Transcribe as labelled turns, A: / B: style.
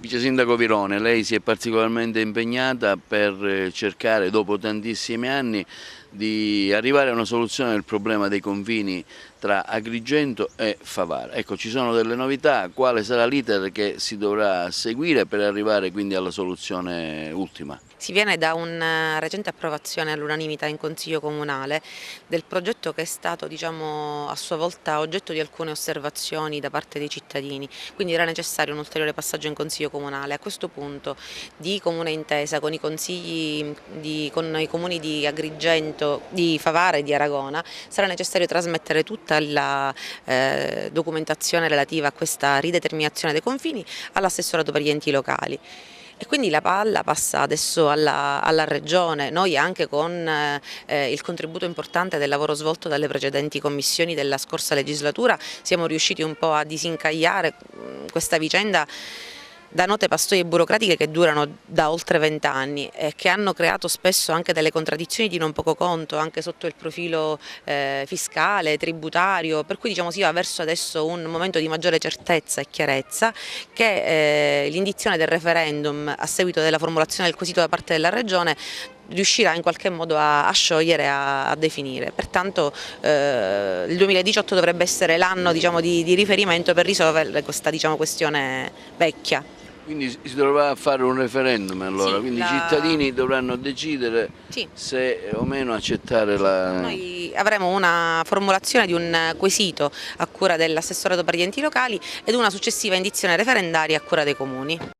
A: Vice Sindaco Virone, lei si è particolarmente impegnata per cercare, dopo tantissimi anni, di arrivare a una soluzione del problema dei confini tra Agrigento e Favara. Ecco, ci sono delle novità, quale sarà l'iter che si dovrà seguire per arrivare quindi alla soluzione ultima?
B: Si viene da una recente approvazione all'unanimità in Consiglio Comunale del progetto che è stato a sua volta oggetto di alcune osservazioni da parte dei cittadini, quindi era necessario un ulteriore passaggio in Consiglio Comunale. A questo punto, di comune intesa con i con i comuni di Agrigento, di Favara e di Aragona, sarà necessario trasmettere tutta la documentazione relativa a questa rideterminazione dei confini all'assessorato per gli enti locali. E quindi la palla passa adesso alla Regione, noi anche con il contributo importante del lavoro svolto dalle precedenti commissioni della scorsa legislatura siamo riusciti un po' a disincagliare questa vicenda da note pastoie burocratiche che durano da oltre 20 anni e che hanno creato spesso anche delle contraddizioni di non poco conto, anche sotto il profilo fiscale, tributario, per cui si va verso adesso un momento di maggiore certezza e chiarezza che l'indizione del referendum a seguito della formulazione del quesito da parte della Regione riuscirà in qualche modo a sciogliere, a definire. Pertanto il 2018 dovrebbe essere l'anno di riferimento per risolvere questa questione vecchia.
A: Quindi si dovrà fare un referendum allora,
B: Sì,
A: quindi i cittadini dovranno decidere
B: Sì.
A: se o meno accettare la...
B: Noi avremo una formulazione di un quesito a cura dell'assessorato per gli enti locali ed una successiva indizione referendaria a cura dei comuni.